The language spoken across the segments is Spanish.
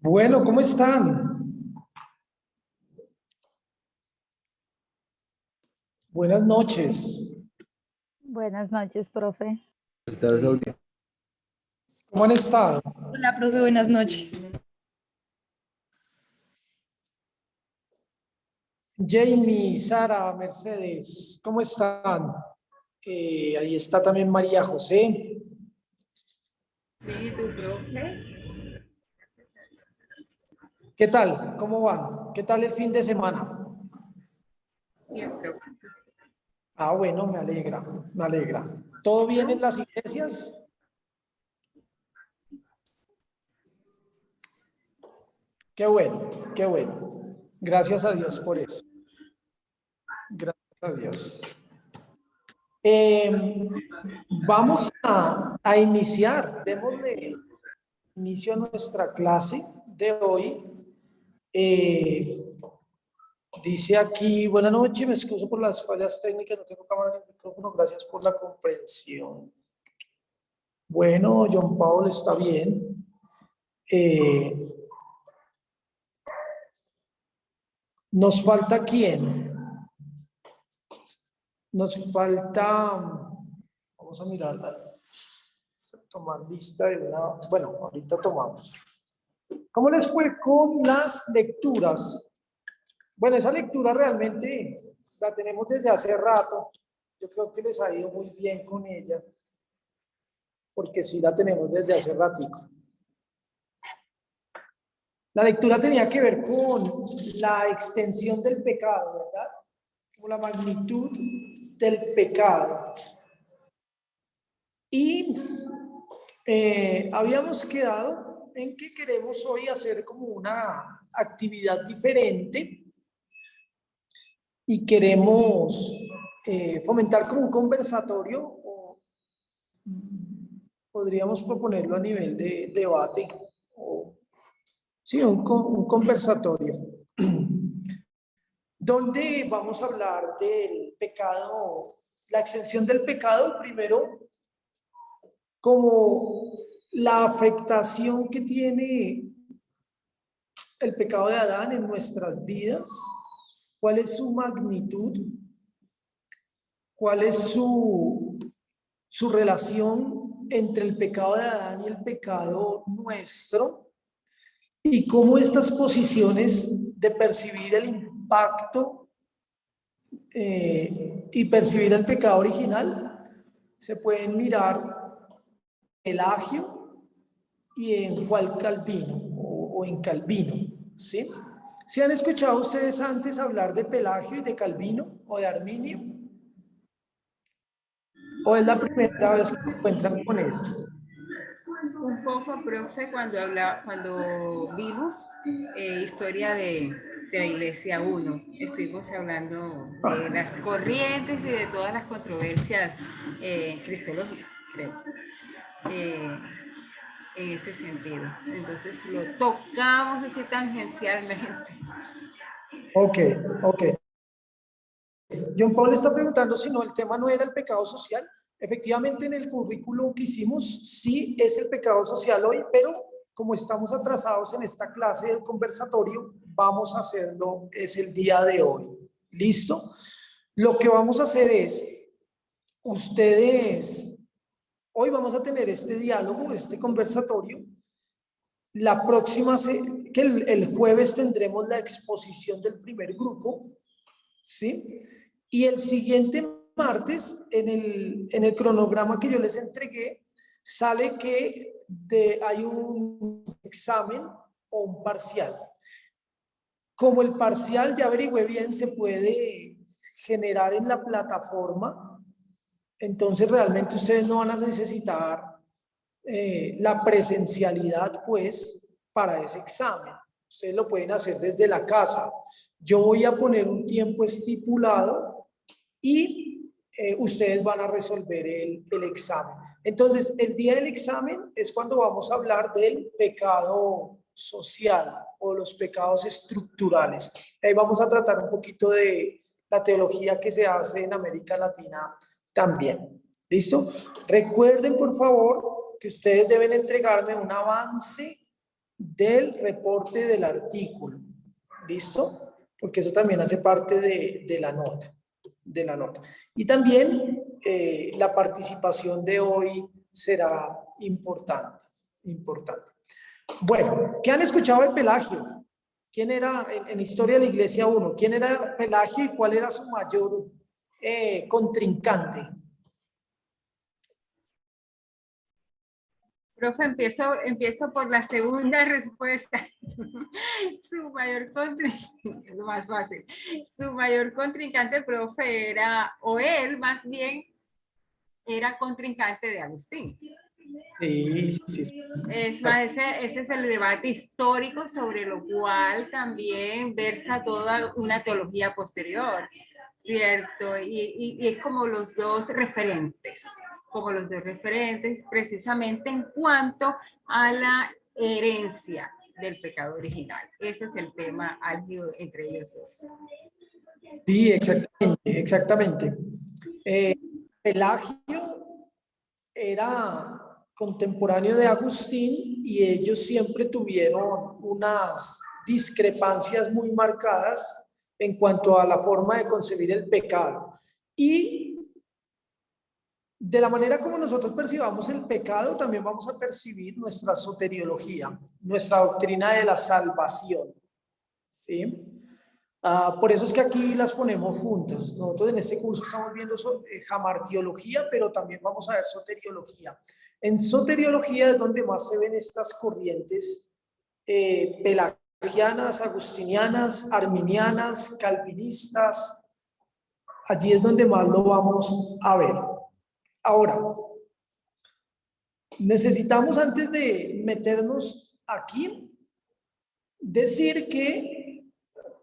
Bueno, ¿cómo están? Buenas noches. Buenas noches, profe. ¿Cómo han estado? Hola, profe, buenas noches. Jamie, Sara, Mercedes, ¿cómo están? Ahí está también María José. Sí, tu profe. ¿Qué tal? ¿Cómo van? ¿Qué tal el fin de semana? Bien, profe. Ah, bueno, me alegra, me alegra. ¿Todo bien en las iglesias? Qué bueno, qué bueno. Gracias a Dios por eso. Gracias a Dios. Vamos a iniciar, démosle inicio a nuestra clase de hoy. Dice aquí, buenas noches, me excuso por las fallas técnicas, no tengo cámara ni micrófono, gracias por la comprensión. Bueno, John Paul está bien. Nos falta quién? Nos falta, vamos a mirar, tomar lista de una, bueno, ahorita tomamos. ¿Cómo les fue con las lecturas? Bueno, esa lectura realmente la tenemos desde hace rato. Yo creo que les ha ido muy bien con ella, porque sí la tenemos desde hace ratico. La lectura tenía que ver con la extensión del pecado, ¿verdad? Como la magnitud del pecado. Y habíamos quedado en que queremos hoy hacer como una actividad diferente y queremos fomentar como un conversatorio, o podríamos proponerlo a nivel de debate, o sí, un conversatorio, donde vamos a hablar del pecado, la exención del pecado, primero, como la afectación que tiene el pecado de Adán en nuestras vidas, cuál es su magnitud, cuál es su relación entre el pecado de Adán y el pecado nuestro, y cómo estas posiciones de percibir el impacto y percibir el pecado original se pueden mirar en Pelagio y en Juan Calvino o en Calvino, ¿sí? ¿Sí han escuchado ustedes antes hablar de Pelagio y de Calvino o de Arminio? ¿O es la primera vez que se encuentran con esto? Un poco, profe, cuando vimos historia de la Iglesia 1, estuvimos hablando de las corrientes y de todas las controversias cristológicas, creo, en ese sentido. Entonces lo tocamos así tangencialmente. Ok, ok. John Paul está preguntando si no, el tema no era el pecado social. Efectivamente, en el currículo que hicimos, sí es el pecado social hoy, pero como estamos atrasados en esta clase del conversatorio, vamos a hacerlo, es el día de hoy. ¿Listo? Lo que vamos a hacer es, ustedes, hoy vamos a tener este diálogo, este conversatorio. La próxima, que el jueves tendremos la exposición del primer grupo, ¿sí? Y el siguiente martes, en el cronograma que yo les entregué, sale que hay un examen o un parcial. Como el parcial, ya averigüé bien, se puede generar en la plataforma, entonces realmente ustedes no van a necesitar la presencialidad, pues, para ese examen. Ustedes lo pueden hacer desde la casa. Yo voy a poner un tiempo estipulado y ustedes van a resolver el examen. Entonces, el día del examen es cuando vamos a hablar del pecado social o los pecados estructurales. Ahí vamos a tratar un poquito de la teología que se hace en América Latina también. ¿Listo? Recuerden, por favor, que ustedes deben entregarme un avance del reporte del artículo. ¿Listo? Porque eso también hace parte de la nota. Y también la participación de hoy será importante. Bueno, ¿qué han escuchado de Pelagio? ¿Quién era en Historia de la Iglesia 1? ¿Quién era Pelagio y cuál era su mayor contrincante? Profe, empiezo por la segunda respuesta. Su mayor contrincante, es lo más fácil. Su mayor contrincante, profe, era, o él más bien, era contrincante de Agustín. Sí. Es más, ese es el debate histórico sobre lo cual también versa toda una teología posterior, ¿cierto? Y es como los dos referentes precisamente en cuanto a la herencia del pecado original. Ese es el tema álgido entre ellos dos. Sí, exactamente. Pelagio era contemporáneo de Agustín y ellos siempre tuvieron unas discrepancias muy marcadas en cuanto a la forma de concebir el pecado. Y de la manera como nosotros percibamos el pecado, también vamos a percibir nuestra soteriología, nuestra doctrina de la salvación. ¿Sí? Por eso es que aquí las ponemos juntas. Nosotros en este curso estamos viendo jamartiología, pero también vamos a ver soteriología. En soteriología es donde más se ven estas corrientes pelagianas, agustinianas, arminianas, calvinistas. Allí es donde más lo vamos a ver. Ahora, necesitamos antes de meternos aquí, decir que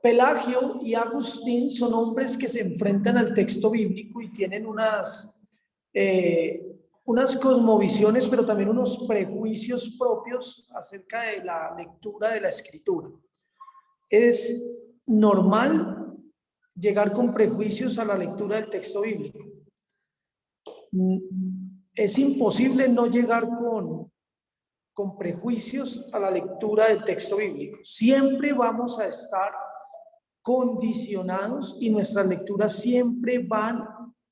Pelagio y Agustín son hombres que se enfrentan al texto bíblico y tienen unas cosmovisiones, pero también unos prejuicios propios acerca de la lectura de la escritura. Es normal llegar con prejuicios a la lectura del texto bíblico. Es imposible no llegar con prejuicios a la lectura del texto bíblico. Siempre vamos a estar condicionados y nuestras lecturas siempre van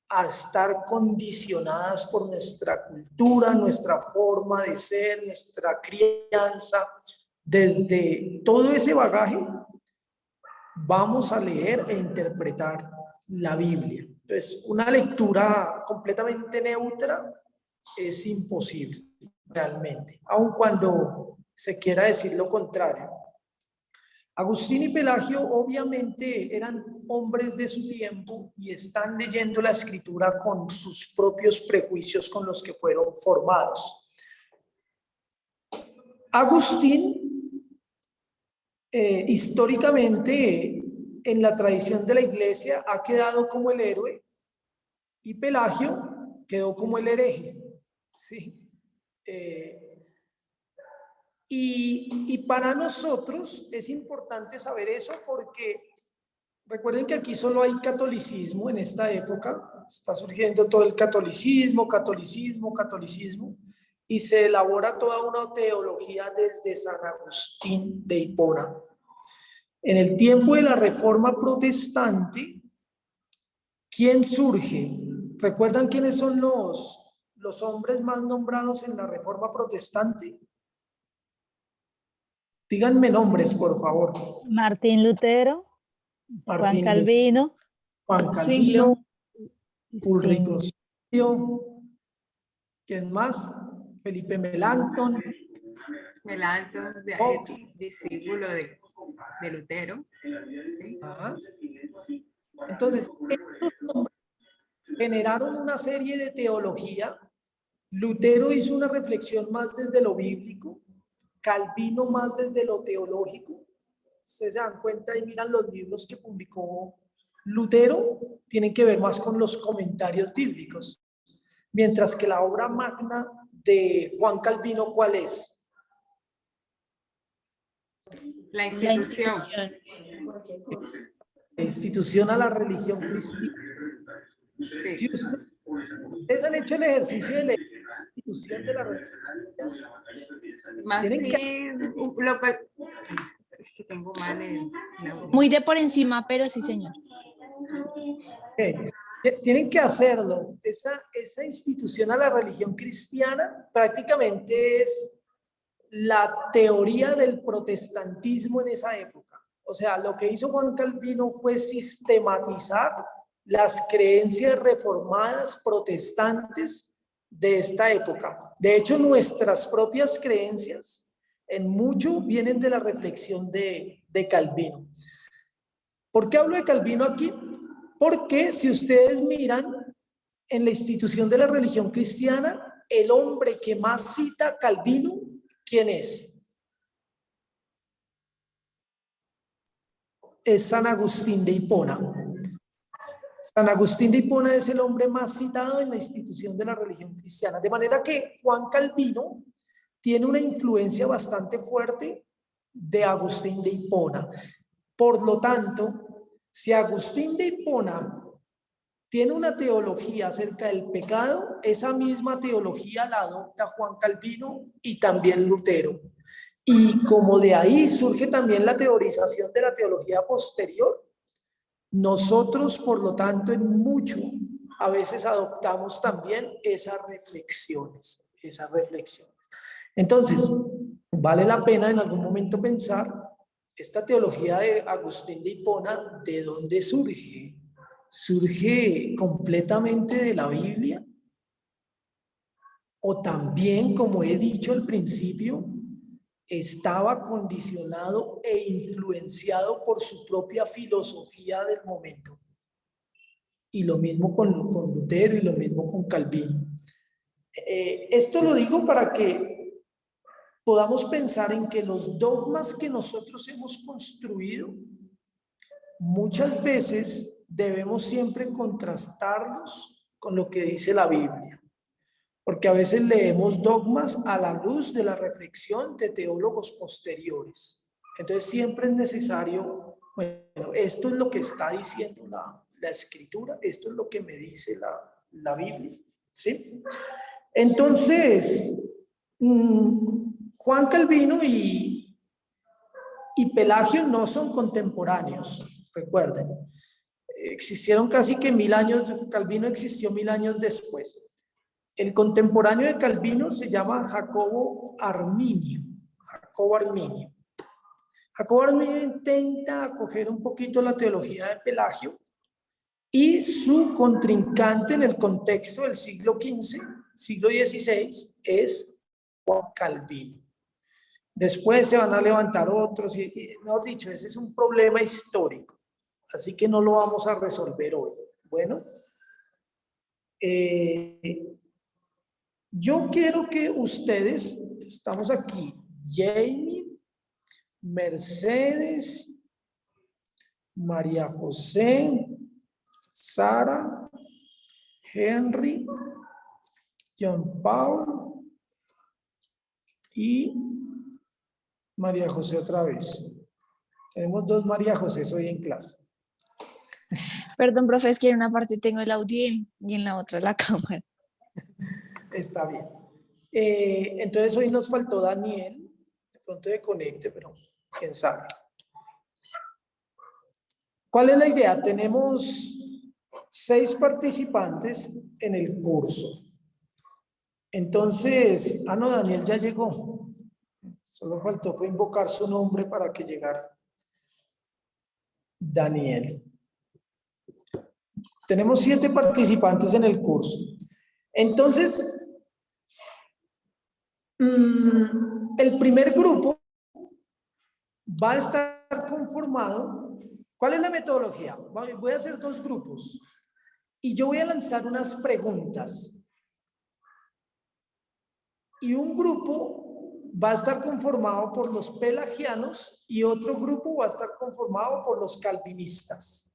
a estar condicionadas por nuestra cultura, nuestra forma de ser, nuestra crianza. Desde todo ese bagaje vamos a leer e interpretar la Biblia. Entonces, una lectura completamente neutra es imposible realmente, aun cuando se quiera decir lo contrario. Agustín y Pelagio obviamente eran hombres de su tiempo y están leyendo la escritura con sus propios prejuicios con los que fueron formados. Agustín, históricamente en la tradición de la iglesia ha quedado como el héroe y Pelagio quedó como el hereje. ¿Sí? Y para nosotros es importante saber eso porque recuerden que aquí solo hay catolicismo en esta época, está surgiendo todo el catolicismo, y se elabora toda una teología desde San Agustín de Hipona. En el tiempo de la Reforma Protestante, ¿quién surge? ¿Recuerdan quiénes son los hombres más nombrados en la Reforma Protestante? Díganme nombres, por favor. Martín Lutero, Juan Calvino, Ulrico Zwinglio, ¿quién más? Felipe Melanchthon. Melanchthon, discípulo de Lutero. ¿Sí? Entonces, estos hombres generaron una serie de teología. Lutero hizo una reflexión más desde lo bíblico, Calvino más desde lo teológico. Ustedes se dan cuenta y miran los libros que publicó Lutero, tienen que ver más con los comentarios bíblicos. Mientras que la obra magna de Juan Calvino, ¿cuál es? La institución. La institución a la religión cristiana. Sí. Si ustedes han hecho el ejercicio de leer la institución de la religión cristiana, más Tienen sí, que- es que tengo mal Muy de por encima, pero sí, señor. Tienen que hacerlo. Esa institución a la religión cristiana prácticamente es la teoría del protestantismo en esa época. O sea, lo que hizo Juan Calvino fue sistematizar las creencias reformadas protestantes de esta época. De hecho, nuestras propias creencias en mucho vienen de la reflexión de Calvino. ¿Por qué hablo de Calvino aquí? Porque si ustedes miran en la institución de la religión cristiana, el hombre que más cita a Calvino, ¿quién es? Es San Agustín de Hipona. San Agustín de Hipona es el hombre más citado en la institución de la religión cristiana. De manera que Juan Calvino tiene una influencia bastante fuerte de Agustín de Hipona. Por lo tanto, si Agustín de Hipona tiene una teología acerca del pecado, esa misma teología la adopta Juan Calvino y también Lutero. Y como de ahí surge también la teorización de la teología posterior, nosotros, por lo tanto, en mucho, a veces adoptamos también esas reflexiones. Entonces, vale la pena en algún momento pensar, esta teología de Agustín de Hipona, ¿de dónde surge? ¿Surge completamente de la Biblia? O también, como he dicho al principio, estaba condicionado e influenciado por su propia filosofía del momento. Y lo mismo con Lutero y lo mismo con Calvino. Esto lo digo para que podamos pensar en que los dogmas que nosotros hemos construido, muchas veces debemos siempre contrastarlos con lo que dice la Biblia. Porque a veces leemos dogmas a la luz de la reflexión de teólogos posteriores. Entonces siempre es necesario, bueno, esto es lo que está diciendo la Escritura, esto es lo que me dice la Biblia, ¿sí? Entonces, Juan Calvino y Pelagio no son contemporáneos, recuerden. Existieron casi que 1000 años, Calvino existió 1000 años después. El contemporáneo de Calvino se llama Jacobo Arminio. Jacobo Arminio intenta acoger un poquito la teología de Pelagio y su contrincante en el contexto del siglo XV, siglo XVI, es Juan Calvino. Después se van a levantar otros, y mejor dicho, ese es un problema histórico, así que no lo vamos a resolver hoy. Bueno, yo quiero que ustedes, estamos aquí, Jamie, Mercedes, María José, Sara, Henry, John Paul y María José otra vez. Tenemos 2 María José hoy en clase. Perdón, profe, es que en una parte tengo el audio y en la otra la cámara. Está bien. Entonces hoy nos faltó Daniel, de pronto de conecte, pero quién sabe. ¿Cuál es la idea? Tenemos 6 participantes en el curso. Entonces, no, Daniel ya llegó. Solo faltó fue invocar su nombre para que llegara. Daniel. Tenemos 7 participantes en el curso. Entonces, el primer grupo va a estar conformado. ¿Cuál es la metodología? Voy a hacer 2 grupos y yo voy a lanzar unas preguntas. Y un grupo va a estar conformado por los pelagianos y otro grupo va a estar conformado por los calvinistas.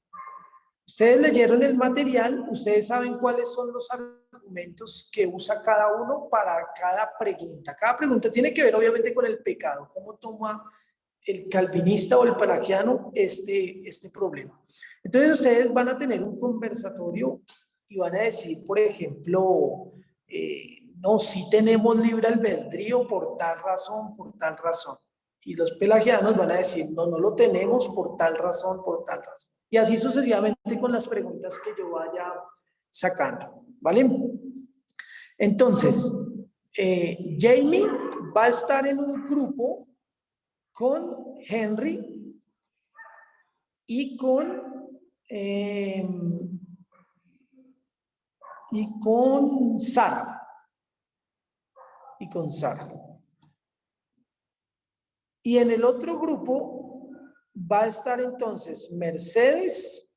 Ustedes leyeron el material, ustedes saben cuáles son los argumentos que usa cada uno para cada pregunta. Cada pregunta tiene que ver obviamente con el pecado, cómo toma el calvinista o el pelagiano este problema. Entonces ustedes van a tener un conversatorio y van a decir, por ejemplo, no, sí tenemos libre albedrío por tal razón, por tal razón. Y los pelagianos van a decir, no, no lo tenemos por tal razón, por tal razón. Y así sucesivamente con las preguntas que yo vaya sacando, ¿vale? Entonces, Jamie va a estar en un grupo con Henry y con Sara. Y con Sara. Y en el otro grupo va a estar entonces Mercedes,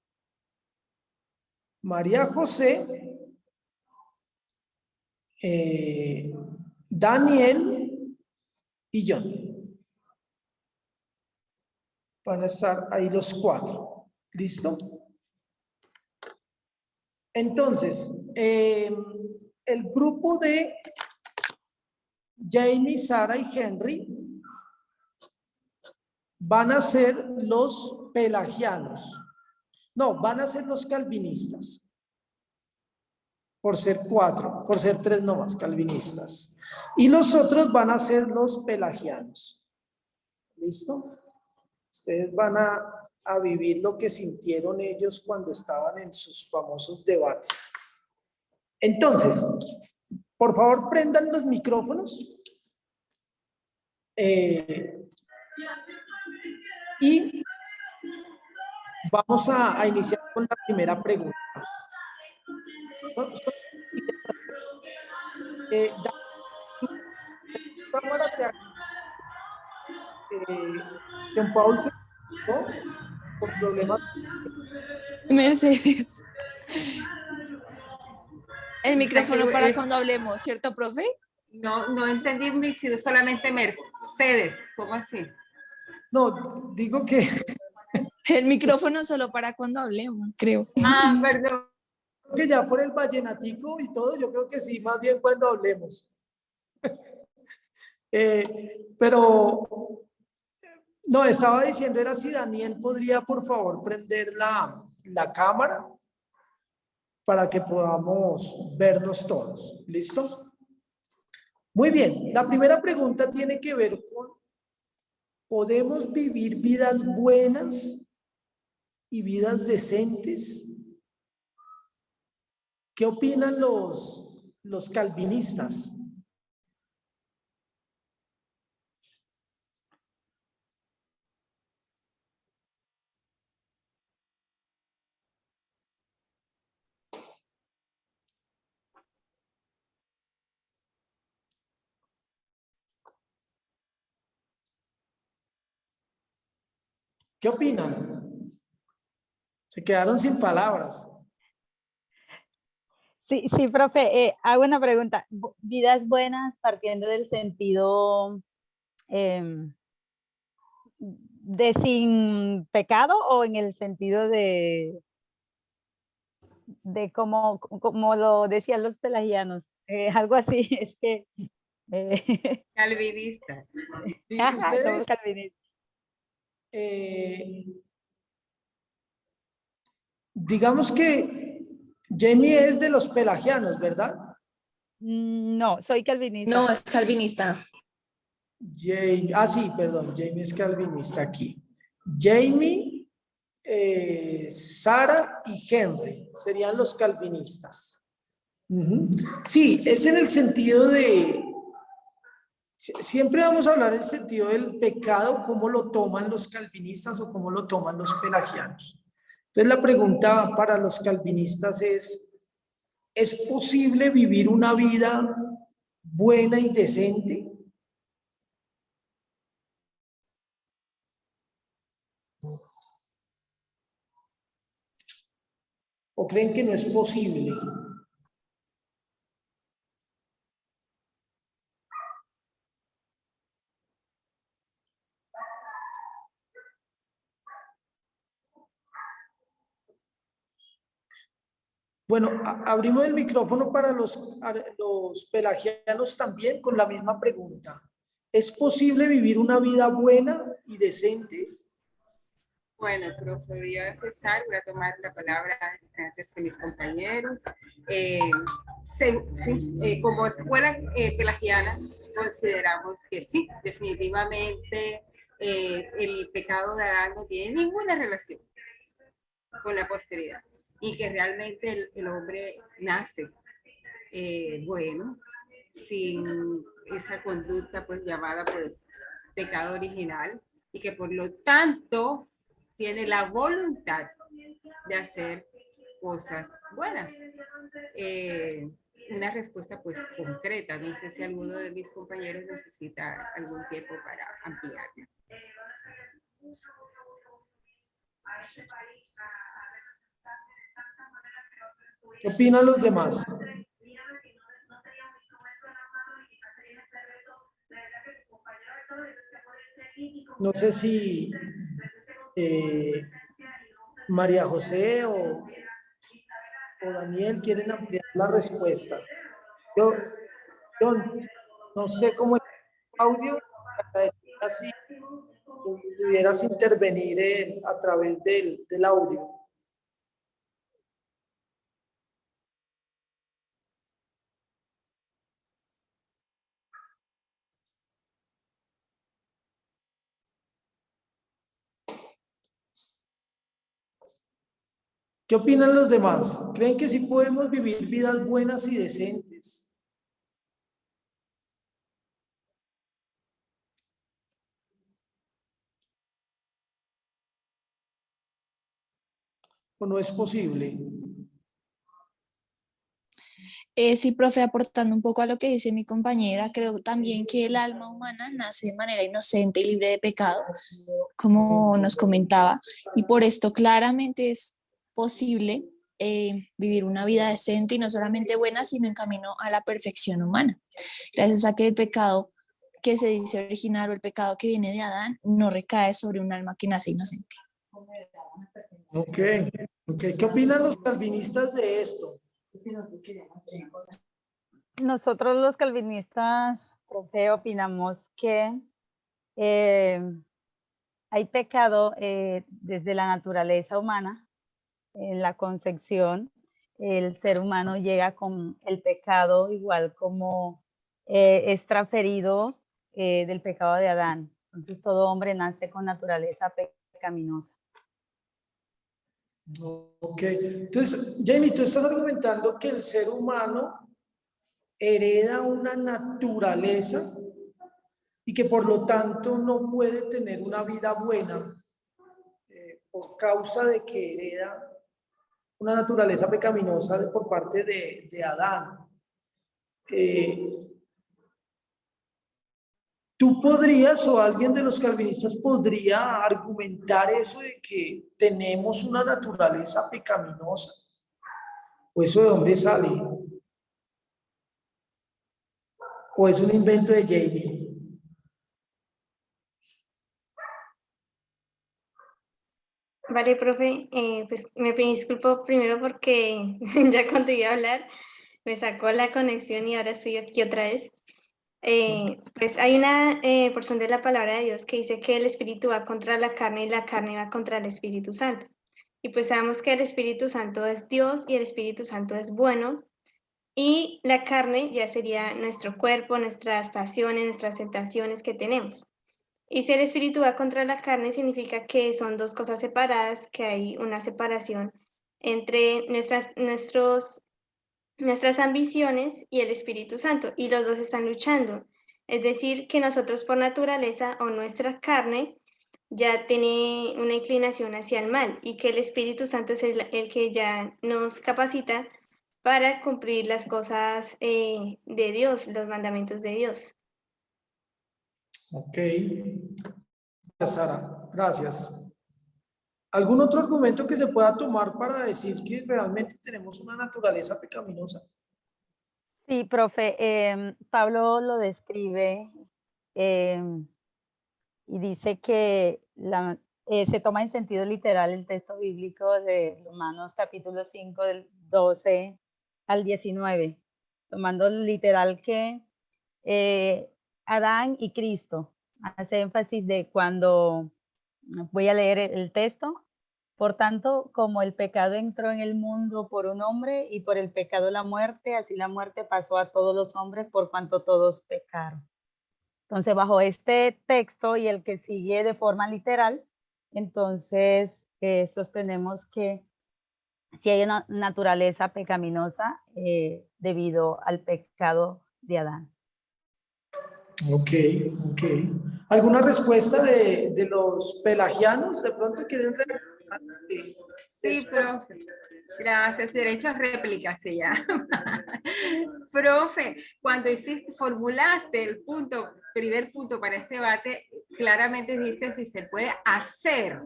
María José, Daniel y John. Van a estar ahí los 4. ¿Listo? Entonces, el grupo de Jamie, Sara y Henry van a ser los pelagianos. No, van a ser los calvinistas. Por ser 4, por ser 3 nomás, calvinistas. Y los otros van a ser los pelagianos. ¿Listo? Ustedes van a vivir lo que sintieron ellos cuando estaban en sus famosos debates. Entonces, por favor, prendan los micrófonos. Y vamos a iniciar con la primera pregunta. Cámara John Paul ¿no? Por problemas. Mercedes. El O sea micrófono que, para cuando hablemos, ¿cierto, profe? no entendí, solamente Mercedes. ¿Cómo así? No, digo que... El micrófono solo para cuando hablemos, creo. Ah, perdón. Que ya por el vallenatico y todo, yo creo que sí, más bien cuando hablemos. Pero no, estaba diciendo, era si Daniel podría por favor prender la cámara para que podamos vernos todos. ¿Listo? Muy bien, la primera pregunta tiene que ver con, ¿podemos vivir vidas buenas y vidas decentes? ¿Qué opinan los calvinistas? ¿Qué opinan? Se quedaron sin palabras. Sí, sí, profe, hago una pregunta. ¿Vidas buenas partiendo del sentido de sin pecado o en el sentido de como lo decían los pelagianos? Algo así, es que... Calvinista. Sí, Ajá, somos ustedes, calvinistas. digamos que Jamie es de los pelagianos, ¿verdad? No, soy calvinista. No, es calvinista. Jamie, sí, perdón, Jamie es calvinista aquí. Jamie, Sara y Henry serían los calvinistas. Sí, es en el sentido de, siempre vamos a hablar en el sentido del pecado, cómo lo toman los calvinistas o cómo lo toman los pelagianos. Entonces la pregunta para los calvinistas ¿es posible vivir una vida buena y decente? ¿O creen que no es posible? Bueno, abrimos el micrófono para los pelagianos también con la misma pregunta. ¿Es posible vivir una vida buena y decente? Bueno, profe, voy a empezar, voy a tomar la palabra antes que mis compañeros. Como escuela pelagiana, consideramos que sí, definitivamente el pecado de Adán no tiene ninguna relación con la posteridad y que realmente el hombre nace bueno, sin esa conducta pues llamada pues pecado original y que por lo tanto tiene la voluntad de hacer cosas buenas. Una respuesta pues concreta. No sé si alguno de mis compañeros necesita algún tiempo para ampliarla. ¿Qué opinan los demás? No sé si María José o Daniel quieren ampliar la respuesta. Yo no sé cómo es el audio, agradecería si pudieras intervenir a través del audio. ¿Qué opinan los demás? ¿Creen que sí podemos vivir vidas buenas y decentes? ¿O no es posible? Sí, profe, aportando un poco a lo que dice mi compañera, creo también que el alma humana nace de manera inocente y libre de pecado, como nos comentaba, y por esto claramente es posible vivir una vida decente y no solamente buena, sino en camino a la perfección humana, gracias a que el pecado que se dice original o el pecado que viene de Adán no recae sobre un alma que nace inocente. Ok. ¿Qué opinan los calvinistas de esto? Nosotros los calvinistas, profe, opinamos que hay pecado desde la naturaleza humana. En la concepción, el ser humano llega con el pecado igual como es transferido del pecado de Adán. Entonces todo hombre nace con naturaleza pecaminosa. Ok. Entonces, Jamie, tú estás argumentando que el ser humano hereda una naturaleza y que por lo tanto no puede tener una vida buena por causa de que hereda una naturaleza pecaminosa por parte de Adán. ¿Tú podrías o alguien de los calvinistas podría argumentar eso de que tenemos una naturaleza pecaminosa? ¿O eso de dónde sale? ¿O es un invento de Jamie? Vale, profe, pues me disculpo primero porque ya cuando iba a hablar me sacó la conexión y ahora estoy aquí otra vez. Pues hay una porción de la palabra de Dios que dice que el espíritu va contra la carne y la carne va contra el Espíritu Santo. Y pues sabemos que el Espíritu Santo es Dios y el Espíritu Santo es bueno. Y la carne ya sería nuestro cuerpo, nuestras pasiones, nuestras tentaciones que tenemos. Y si el espíritu va contra la carne, significa que son dos cosas separadas, que hay una separación entre nuestras ambiciones y el Espíritu Santo, y los dos están luchando. Es decir, que nosotros por naturaleza o nuestra carne ya tiene una inclinación hacia el mal y que el Espíritu Santo es el que ya nos capacita para cumplir las cosas de Dios, los mandamientos de Dios. Ok. Gracias, Sara. Gracias. ¿Algún otro argumento que se pueda tomar para decir que realmente tenemos una naturaleza pecaminosa? Sí, profe, Pablo lo describe y dice que se toma en sentido literal el texto bíblico de Romanos capítulo 5 del 12 al 19, tomando literal que Adán y Cristo, hace énfasis de cuando Voy a leer el texto. Por tanto, como el pecado entró en el mundo por un hombre y por el pecado la muerte, así la muerte pasó a todos los hombres por cuanto todos pecaron. Entonces, bajo este texto y el que sigue de forma literal, entonces sostenemos que si hay una naturaleza pecaminosa debido al pecado de Adán. Ok, ok. ¿Alguna respuesta de los pelagianos? ¿De pronto quieren reaccionar? Sí, profe. Gracias. Derecho a réplica se llama. Profe, cuando formulaste el primer punto para este debate, claramente dijiste si se puede hacer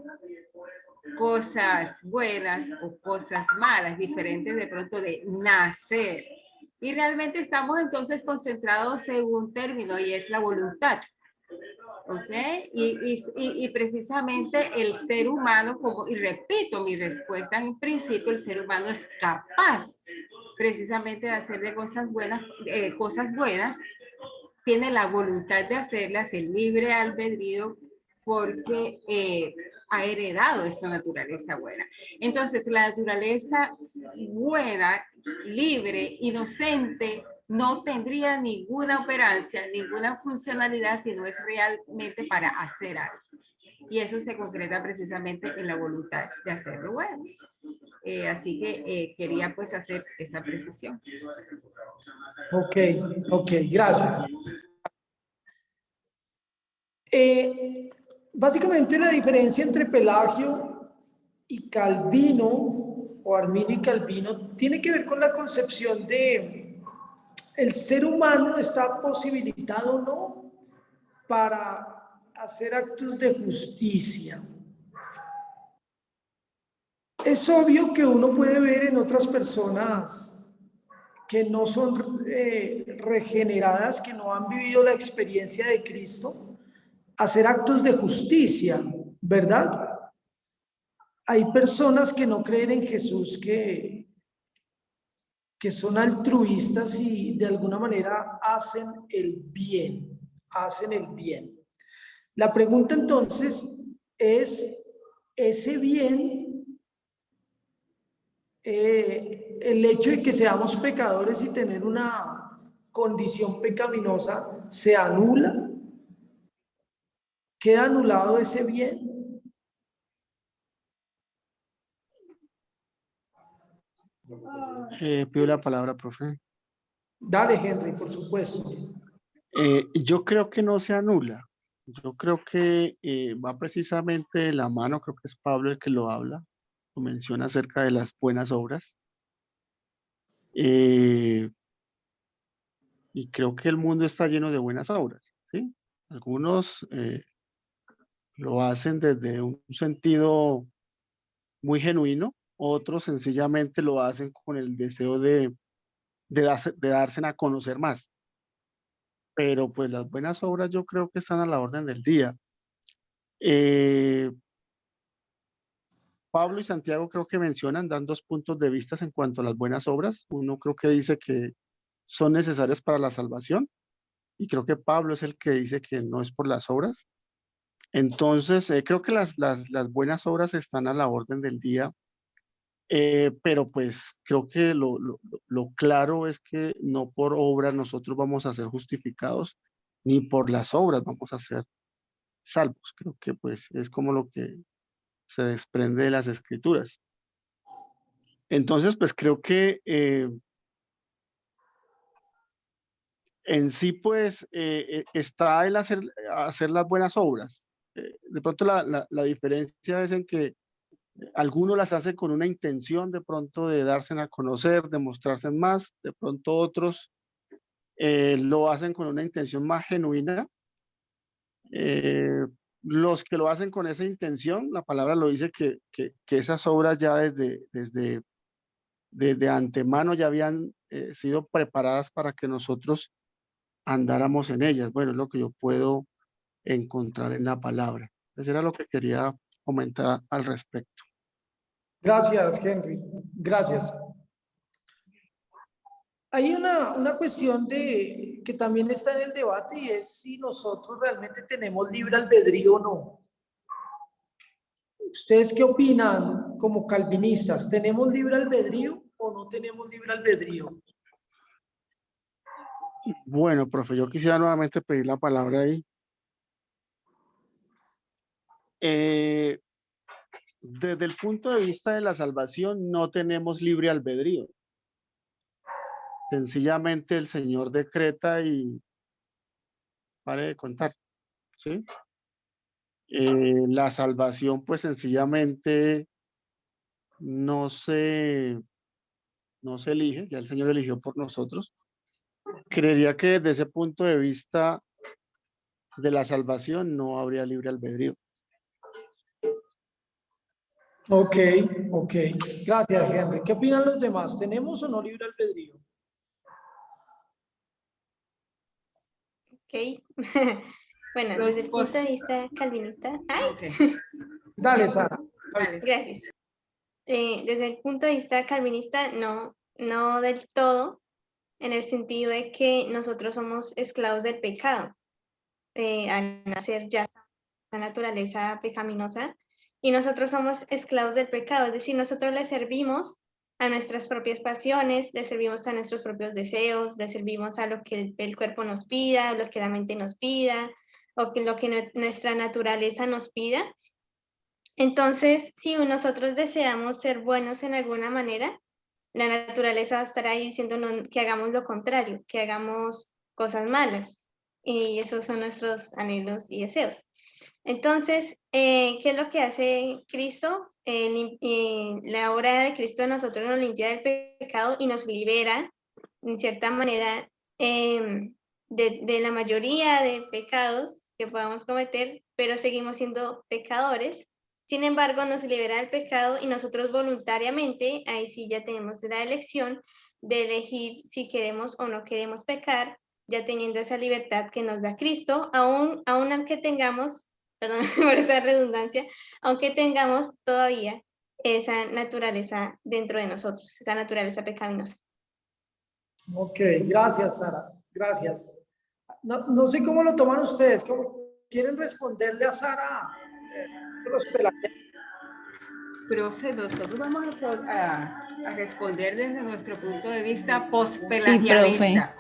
cosas buenas o cosas malas, diferentes de pronto de nacer. Y realmente estamos entonces concentrados en un término y es la voluntad. ¿Ok? Y precisamente el ser humano, y repito mi respuesta, en principio el ser humano es capaz precisamente de hacer de cosas buenas, tiene la voluntad de hacerlas, el libre albedrío, porque ha heredado esa naturaleza buena. Entonces, la naturaleza buena, libre, inocente, no tendría ninguna operancia, ninguna funcionalidad si no es realmente para hacer algo. Y eso se concreta precisamente en la voluntad de hacerlo bueno. Así que quería pues hacer esa precisión. Ok, ok, gracias. Básicamente la diferencia entre Pelagio y Calvino, o Arminio y Calvino, tiene que ver con la concepción de el ser humano está posibilitado o no para hacer actos de justicia. Es obvio que uno puede ver en otras personas que no son regeneradas, que no han vivido la experiencia de Cristo, hacer actos de justicia, ¿verdad? Hay personas que no creen en Jesús, que son altruistas y de alguna manera hacen el bien, hacen el bien. La pregunta entonces es, ese bien, el hecho de que seamos pecadores y tener una condición pecaminosa, ¿se anula? ¿Queda anulado ese bien? Pido la palabra, profe. Dale, Henry, por supuesto. Yo creo que no se anula. Yo creo que va precisamente de la mano, creo que es Pablo el que lo habla, lo menciona acerca de las buenas obras. Y creo que el mundo está lleno de buenas obras, ¿sí? Algunos lo hacen desde un sentido muy genuino, otros sencillamente lo hacen con el deseo de darse a conocer más. Pero pues las buenas obras yo creo que están a la orden del día. Pablo y Santiago creo que mencionan, dan dos puntos de vista en cuanto a las buenas obras. Uno creo que dice que son necesarias para la salvación y creo que Pablo es el que dice que no es por las obras. Entonces, creo que las buenas obras están a la orden del día, pero pues creo que lo claro es que no por obras nosotros vamos a ser justificados, ni por las obras vamos a ser salvos. Creo que pues es como lo que se desprende de las escrituras. Entonces, pues creo que en sí, pues está el hacer las buenas obras. De pronto la diferencia es en que algunos las hacen con una intención de pronto de darse a conocer, de mostrarse más, de pronto otros lo hacen con una intención más genuina. Los que lo hacen con esa intención, la palabra lo dice que esas obras ya desde antemano ya habían sido preparadas para que nosotros andáramos en ellas. Bueno, es lo que yo puedo encontrar en la palabra. Eso era lo que quería comentar al respecto. Gracias, Henry. Gracias. Hay una cuestión que también está en el debate y es si nosotros realmente tenemos libre albedrío o no. ¿Ustedes qué opinan como calvinistas? ¿Tenemos libre albedrío o no tenemos libre albedrío? Bueno, profe, yo quisiera nuevamente pedir la palabra ahí. Desde el punto de vista de la salvación, no tenemos libre albedrío. Sencillamente el Señor decreta y pare de contar, ¿sí? La salvación, pues sencillamente no se elige, ya el Señor eligió por nosotros. Creería que desde ese punto de vista de la salvación no habría libre albedrío. Ok, ok. Gracias, Henry. ¿Qué opinan los demás? ¿Tenemos o no libre albedrío? Ok. Bueno, Los desde el punto de pos- vista calvinista. ¡Ay! Ok, Dale, Sara. dale. Gracias. Desde el punto de vista calvinista, no del todo, en el sentido de que nosotros somos esclavos del pecado. Al nacer ya esa naturaleza pecaminosa, y nosotros somos esclavos del pecado, es decir, nosotros le servimos a nuestras propias pasiones, le servimos a nuestros propios deseos, le servimos a lo que el cuerpo nos pida, lo que la mente nos pida, o que lo que nuestra naturaleza nos pida. Entonces, si nosotros deseamos ser buenos en alguna manera, la naturaleza va a estar ahí diciéndonos que hagamos lo contrario, que hagamos cosas malas. Y esos son nuestros anhelos y deseos. Entonces, ¿qué es lo que hace Cristo? La obra de Cristo a nosotros nos limpia del pecado y nos libera, en cierta manera, de la mayoría de pecados que podamos cometer, pero seguimos siendo pecadores. Sin embargo, nos libera del pecado y nosotros voluntariamente, ahí sí ya tenemos la elección de elegir si queremos o no queremos pecar, ya teniendo esa libertad que nos da Cristo, aún aunque tengamos, perdón por esa redundancia, aunque tengamos todavía esa naturaleza dentro de nosotros, esa naturaleza pecaminosa. Ok, gracias, Sara. Gracias. No sé cómo lo toman ustedes. ¿Cómo quieren responderle a Sara? Los pelagianos? Profe, nosotros vamos a responder desde nuestro punto de vista Sí, profe. post-pelagianista.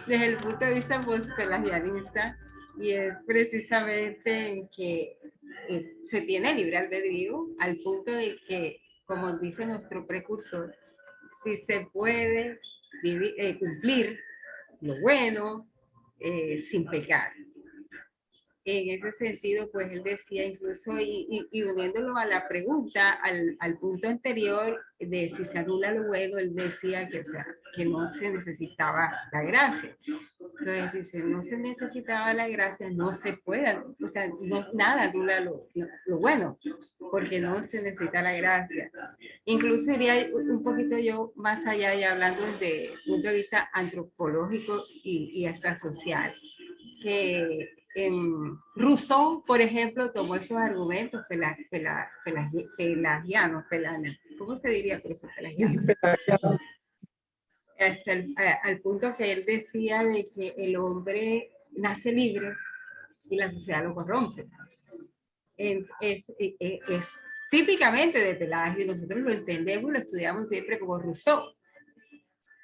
Desde el punto de vista post-pelagianista, y es precisamente en que se tiene libre albedrío al punto de que, como dice nuestro precursor, si se puede cumplir lo bueno sin pecar. En ese sentido, pues él decía incluso, y uniéndolo a la pregunta, al punto anterior de si se anula lo bueno, él decía que, o sea, que no se necesitaba la gracia. Entonces, si no se necesitaba la gracia, no se puede, o sea, nada anula lo bueno, porque no se necesita la gracia. Incluso iría un poquito yo más allá, y hablando desde el punto de vista antropológico y hasta social, que Rousseau, por ejemplo, tomó esos argumentos pelagianos, ¿cómo se diría? Pelagianos. Pelagianos. Hasta al punto que él decía de que el hombre nace libre y la sociedad lo corrompe. Es típicamente de Pelagio, y nosotros lo entendemos, lo estudiamos siempre como Rousseau.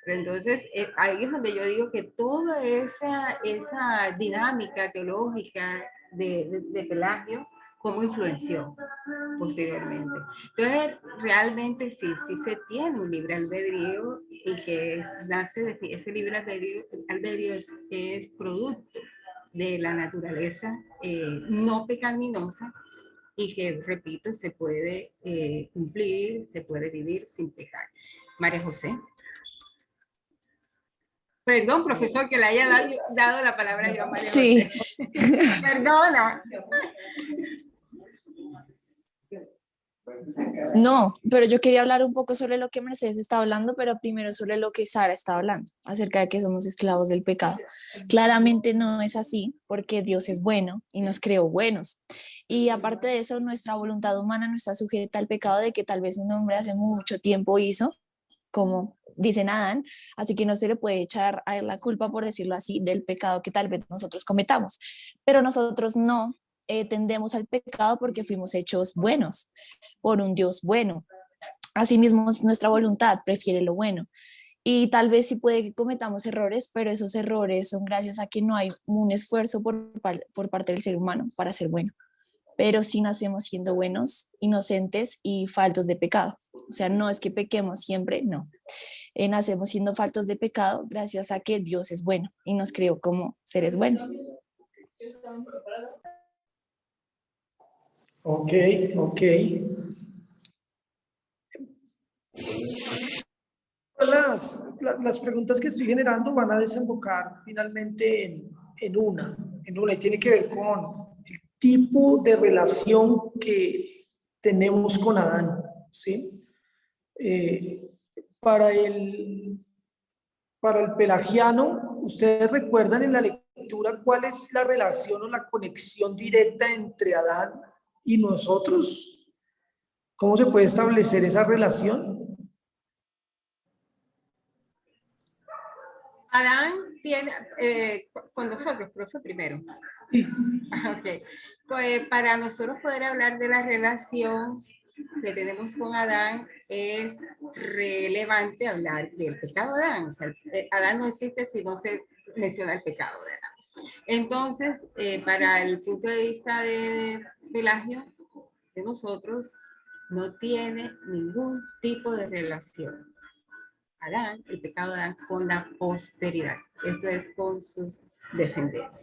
Pero entonces, ahí es donde yo digo que toda esa dinámica teológica de Pelagio, cómo influenció posteriormente. Entonces, realmente sí se tiene un libre albedrío, y que nace de ese libre albedrío es producto de la naturaleza no pecaminosa, y que, repito, se puede cumplir, se puede vivir sin pecar. María José. Perdón, profesor, que le haya dado la palabra yo a María Sí. José. Perdona. No, pero yo quería hablar un poco sobre lo que Mercedes está hablando, pero primero sobre lo que Sara está hablando, acerca de que somos esclavos del pecado. Claramente no es así, porque Dios es bueno y nos creó buenos. Y aparte de eso, nuestra voluntad humana no está sujeta al pecado de que tal vez un hombre hace mucho tiempo hizo, como dicen Adán, así que no se le puede echar a él la culpa, por decirlo así, del pecado que tal vez nosotros cometamos. Pero nosotros no tendemos al pecado porque fuimos hechos buenos por un Dios bueno. Asimismo, nuestra voluntad prefiere lo bueno. Y tal vez sí puede que cometamos errores, pero esos errores son gracias a que no hay un esfuerzo por parte del ser humano para ser bueno. Pero sí nacemos siendo buenos, inocentes y faltos de pecado. O sea, no es que pequemos siempre, no. Nacemos siendo faltos de pecado gracias a que Dios es bueno y nos creó como seres buenos. Ok, ok. Las preguntas que estoy generando van a desembocar finalmente en una, y tiene que ver con el tipo de relación que tenemos con Adán, ¿sí? Para el pelagiano, ¿ustedes recuerdan en la lectura cuál es la relación o la conexión directa entre Adán y nosotros? ¿Cómo se puede establecer esa relación? Adán tiene, con nosotros, profe, primero. Sí. Ok. Pues para nosotros poder hablar de la relación que tenemos con Adán, es relevante hablar del pecado de Adán. O sea, Adán no existe si no se menciona el pecado de Adán. Entonces, para el punto de vista de Pelagio, de nosotros, no tiene ningún tipo de relación Adán, el pecado de Adán, con la posteridad. Esto es con sus descendencias.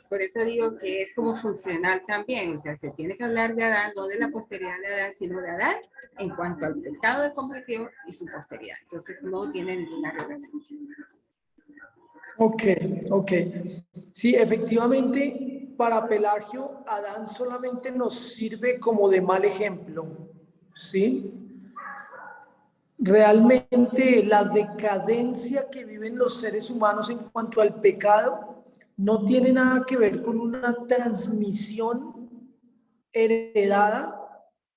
Por eso digo que es como funcional también. O sea, se tiene que hablar de Adán, no de la posteridad de Adán, sino de Adán en cuanto al pecado de convirtió y su posteridad. Entonces no tiene ninguna relación. Ok, ok. Sí, efectivamente, para Pelagio, Adán solamente nos sirve como de mal ejemplo, ¿sí? Realmente la decadencia que viven los seres humanos en cuanto al pecado no tiene nada que ver con una transmisión heredada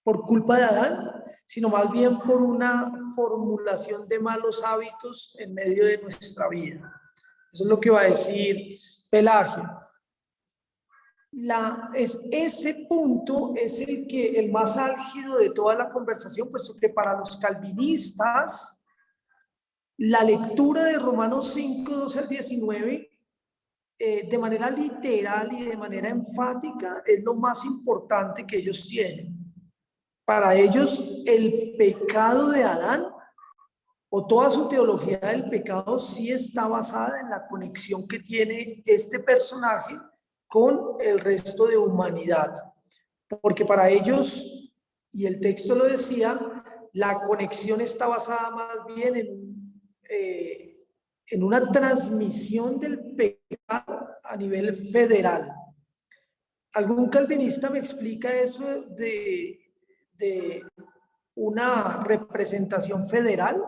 por culpa de Adán, sino más bien por una formulación de malos hábitos en medio de nuestra vida. Eso es lo que va a decir Pelagio. Ese punto es el más álgido de toda la conversación, puesto que para los calvinistas la lectura de Romanos 5, 12 al 19, de manera literal y de manera enfática, es lo más importante que ellos tienen. Para ellos, el pecado de Adán, o toda su teología del pecado, sí está basada en la conexión que tiene este personaje con el resto de humanidad. Porque para ellos, y el texto lo decía, la conexión está basada más bien en una transmisión del pecado a nivel federal. ¿Algún calvinista me explica eso de una representación federal?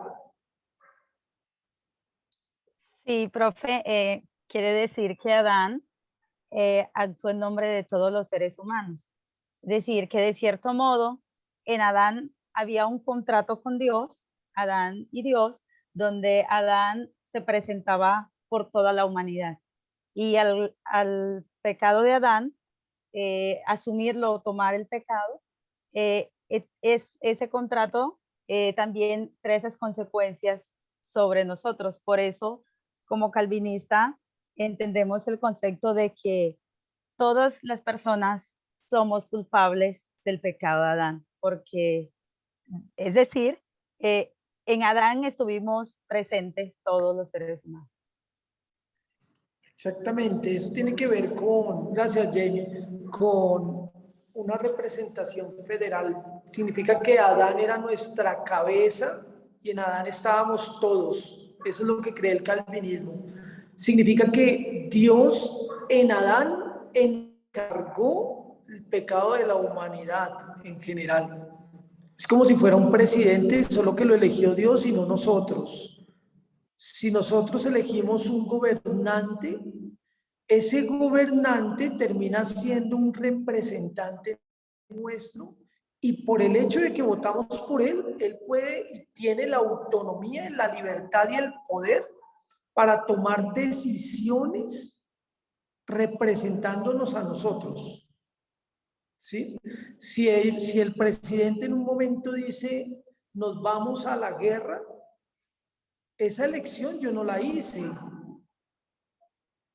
Sí, profe, quiere decir que Adán actuó en nombre de todos los seres humanos. Es decir, que de cierto modo en Adán había un contrato con Dios, Adán y Dios, donde Adán se presentaba por toda la humanidad. Y al pecado de Adán, asumirlo o tomar el pecado, ese contrato también trae esas consecuencias sobre nosotros. Por eso, como calvinista, entendemos el concepto de que todas las personas somos culpables del pecado de Adán, porque, es decir, en Adán estuvimos presentes todos los seres humanos. Exactamente, eso tiene que ver con, gracias Jamie, con una representación federal. Significa que Adán era nuestra cabeza y en Adán estábamos todos. Eso es lo que cree el calvinismo. Significa que Dios en Adán encargó el pecado de la humanidad en general. Es como si fuera un presidente, solo que lo eligió Dios y no nosotros. Si nosotros elegimos un gobernante, ese gobernante termina siendo un representante nuestro y por el hecho de que votamos por él, él puede y tiene la autonomía, la libertad y el poder para tomar decisiones representándonos a nosotros. ¿sí? Si el presidente en un momento dice, nos vamos a la guerra, esa elección yo no la hice.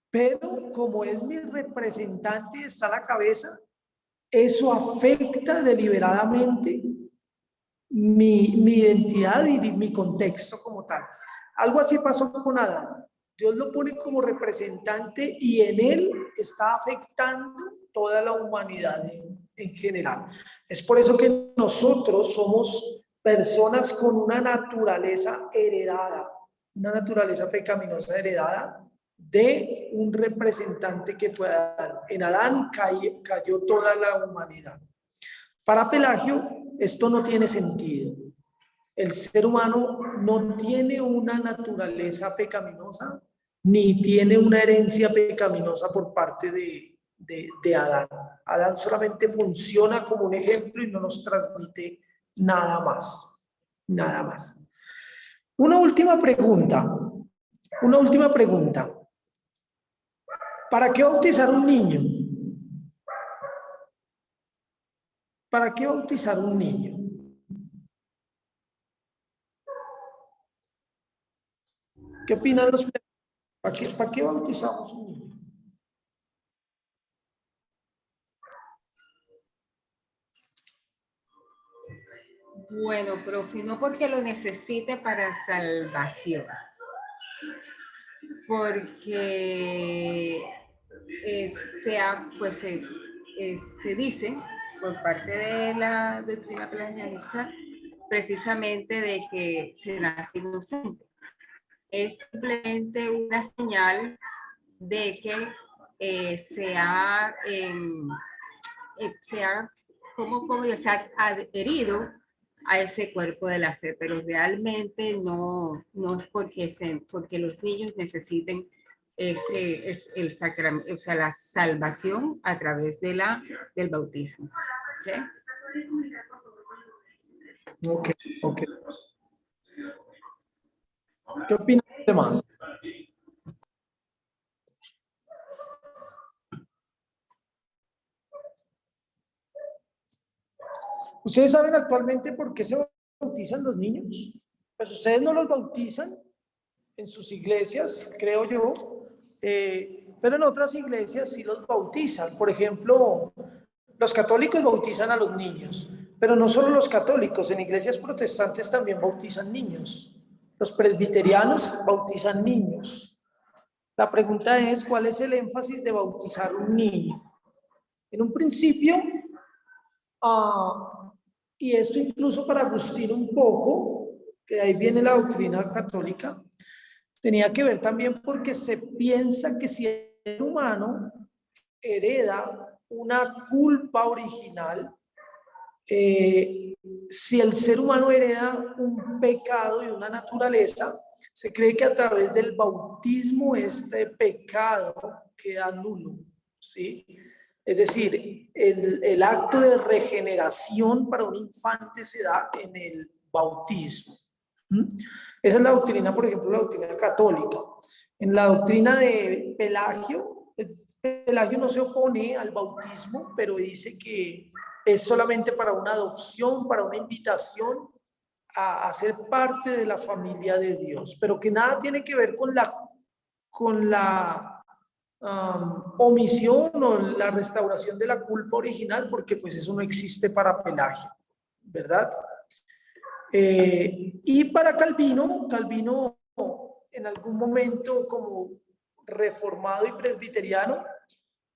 Pero como es mi representante y está a la cabeza, eso afecta deliberadamente mi identidad y mi contexto como tal. Algo así pasó con Adán. Dios lo pone como representante y en él está afectando toda la humanidad en general. Es por eso que nosotros somos personas con una naturaleza heredada, una naturaleza pecaminosa heredada de un representante que fue Adán. En Adán cayó toda la humanidad. Para Pelagio, esto no tiene sentido. El ser humano no tiene una naturaleza pecaminosa, ni tiene una herencia pecaminosa por parte de Adán. Adán solamente funciona como un ejemplo y no nos transmite nada más. Nada más. Una última pregunta. Una última pregunta. ¿Para qué bautizar un niño? ¿Para qué bautizar un niño? ¿Qué opinan los? ¿Para qué bautizamos un niño? Bueno, profe, no porque lo necesite para salvación, porque se dice por parte de la doctrina pelagianista precisamente de que se nace inocente. Es simplemente una señal de que se ha adherido a ese cuerpo de la fe, pero realmente no es porque los niños necesiten el sacramento, o sea, la salvación a través del bautismo. Ok, ok. ¿Qué opinan los demás? ¿Ustedes saben actualmente por qué se bautizan los niños? Pues ustedes no los bautizan en sus iglesias, creo yo, pero en otras iglesias sí los bautizan. Por ejemplo, los católicos bautizan a los niños, pero no solo los católicos, en iglesias protestantes también bautizan niños. Los presbiterianos bautizan niños. La pregunta es, ¿cuál es el énfasis de bautizar un niño? En un principio, y esto incluso para Agustín un poco, que ahí viene la doctrina católica, tenía que ver también porque se piensa que si el ser humano hereda una culpa original, si el ser humano hereda un pecado y una naturaleza, se cree que a través del bautismo este pecado queda nulo, ¿sí? Es decir, el acto de regeneración para un infante se da en el bautismo. Esa es la doctrina, por ejemplo, la doctrina católica. En la doctrina de Pelagio, Pelagio no se opone al bautismo, pero dice que es solamente para una adopción, para una invitación a ser parte de la familia de Dios, pero que nada tiene que ver con la omisión o la restauración de la culpa original, porque pues eso no existe para Pelagio, ¿verdad? Y para Calvino en algún momento como reformado y presbiteriano,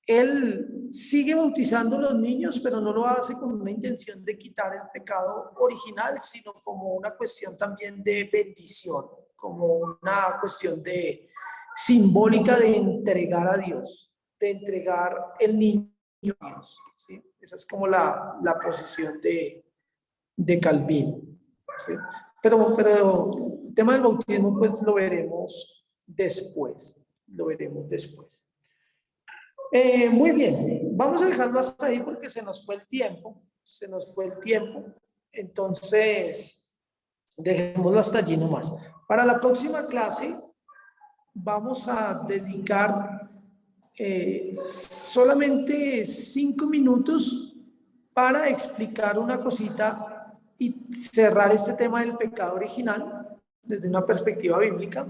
él sigue bautizando a los niños, pero no lo hace con una intención de quitar el pecado original, sino como una cuestión también de bendición, como una cuestión de simbólica de entregar a Dios, de entregar el niño a Dios, ¿sí? Esa es como la posición de Calvino, ¿sí? Pero el tema del bautismo pues lo veremos después, muy bien, vamos a dejarlo hasta ahí porque se nos fue el tiempo, entonces dejémoslo hasta allí nomás. Para la próxima clase vamos a dedicar solamente 5 minutos para explicar una cosita y cerrar este tema del pecado original desde una perspectiva bíblica.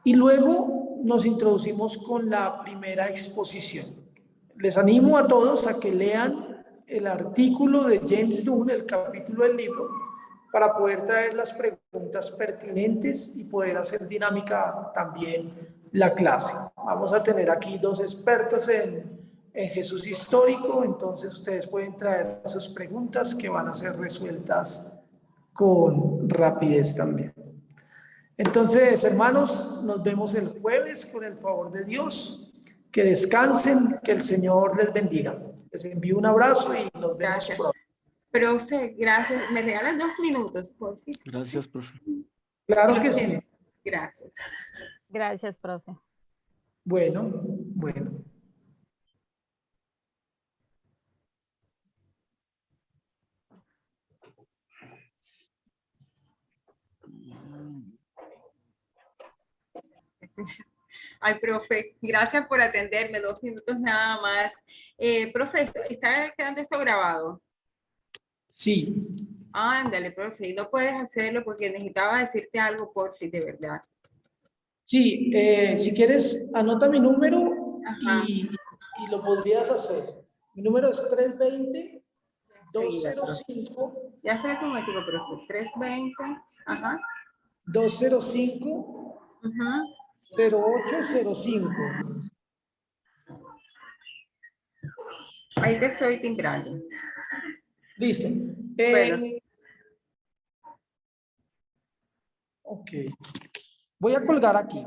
Y luego nos introducimos con la primera exposición. Les animo a todos a que lean el artículo de James Dunn, el capítulo del libro, para poder traer las preguntas pertinentes y poder hacer dinámica también la clase. Vamos a tener aquí dos expertos en Jesús histórico, entonces ustedes pueden traer sus preguntas que van a ser resueltas con rapidez también. Entonces, hermanos, nos vemos el jueves con el favor de Dios. Que descansen, que el Señor les bendiga. Les envío un abrazo y nos vemos Gracias. pronto. Profe, gracias. ¿Me regalas 2 minutos, por favor? Gracias, profe. Claro Lo que sí. tienes. Gracias. Gracias, profe. Bueno, bueno. Ay, profe, gracias por atenderme. 2 minutos nada más. Profe, ¿está quedando esto grabado? Sí. Ándale, profe, y no puedes hacerlo porque necesitaba decirte algo por ti, de verdad. Sí, si quieres, anota mi número Ajá. y lo podrías hacer. Mi número es 320 Enseguida, profe. 205 Ya espérate un momentico, profe. 320. Ajá. 205 Ajá. 0805. Ahí te estoy timbrando. Listo. Bueno. Ok. Voy a colgar aquí.